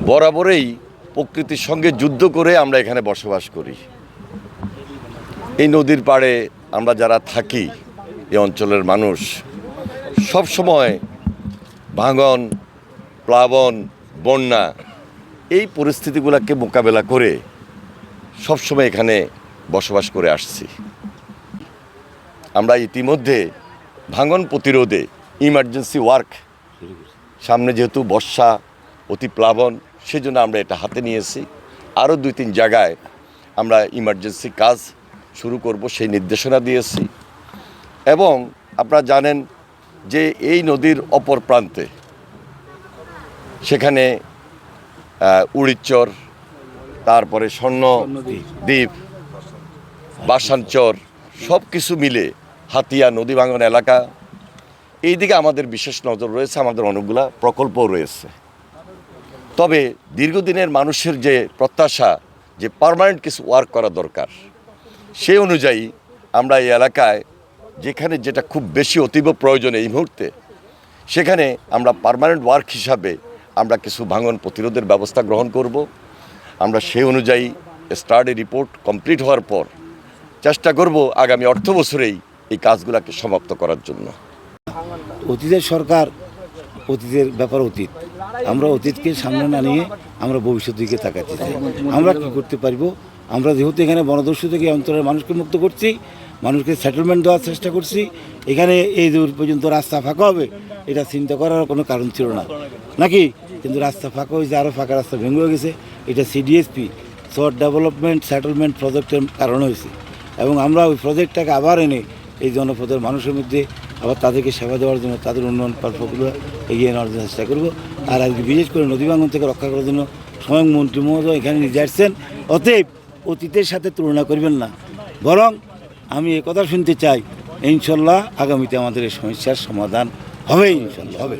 বরাবরই প্রকৃতির সঙ্গে যুদ্ধ করে আমরা এখানে বসবাস করি। এই নদীর পাড়ে আমরা যারা থাকি, এই অঞ্চলের মানুষ সব সময় ভাঙন, প্লাবন, বন্যা এই পরিস্থিতিগুলোকে মোকাবেলা করে সবসময় এখানে বসবাস করে আসছি। আমরা ইতিমধ্যে ভাঙন প্রতিরোধে ইমার্জেন্সি ওয়ার্ক, সামনে যেহেতু বর্ষা, অতি প্লাবন, সেজন্য আমরা এটা হাতে নিয়েছি। আরও 2-3 জায়গায় আমরা ইমার্জেন্সি কাজ শুরু করব সেই নির্দেশনা দিয়েছি। এবং আপনারা জানেন যে এই নদীর অপর প্রান্তে সেখানে উড়িচ্চর, তারপরে স্বর্ণদ্বীপ, বাসানচর সব কিছু মিলে হাতিয়া নদী ভাঙন এলাকা, এই দিকে আমাদের বিশেষ নজর রয়েছে। আমাদের অনেকগুলা প্রকল্পও রয়েছে। তবে দীর্ঘদিনের মানুষের যে প্রত্যাশা যে পার্মানেন্ট কিছু ওয়ার্ক করা দরকার, সেই অনুযায়ী আমরা এই এলাকায় যেখানে যেটা খুব বেশি অতীব প্রয়োজন এই মুহূর্তে, সেখানে আমরা পার্মানেন্ট ওয়ার্ক হিসাবে আমরা কিছু ভাঙন প্রতিরোধের ব্যবস্থা গ্রহণ করব। আমরা সেই অনুযায়ী স্টাডি রিপোর্ট কমপ্লিট হওয়ার পর চেষ্টা করব আগামী অর্থ বছরেই এই কাজগুলোকে সমাপ্ত করার জন্য। অতীতের সরকার, অতীতের ব্যাপার অতীত। আমরা অতীতকে সামনে না নিয়ে আমরা ভবিষ্যৎ দিকে তাকাতে চাই। আমরা কী করতে পারবো? আমরা যেহেতু এখানে বনদস্যু থেকে অঞ্চলের মানুষকে মুক্ত করছি, মানুষকে সেটেলমেন্ট দেওয়ার চেষ্টা করছি, এখানে এই দূর পর্যন্ত রাস্তা ফাঁকা হবে এটা চিন্তা করার কোনো কারণ ছিল না নাকি? কিন্তু রাস্তা ফাঁকা হয়েছে, আরও ফাঁকা রাস্তা ভেঙে হয়ে গেছে। এটা সিডিএসপি শর্ট ডেভেলপমেন্ট সেটেলমেন্ট প্রজেক্টের কারণ হয়েছে। এবং আমরা ওই প্রজেক্টটাকে আবার এনে এই জনপদের মানুষের মধ্যে আবার তাদেরকে সেবা দেওয়ার জন্য, তাদের উন্নয়ন প্রকল্পগুলো এগিয়ে নেওয়ার জন্য চেষ্টা করবো। আর আজকে বিশেষ করে নদী ভাঙন থেকে রক্ষা করার জন্য স্বয়ং মন্ত্রী মহোদয় এখানে নিজে আসছেন। অতএব অতীতের সাথে তুলনা করবেন না, বরং আমি এই কথা শুনতে চাই ইনশাল্লাহ আগামীতে আমাদের এই সমস্যার সমাধান হবে, ইনশাল্লাহ হবে।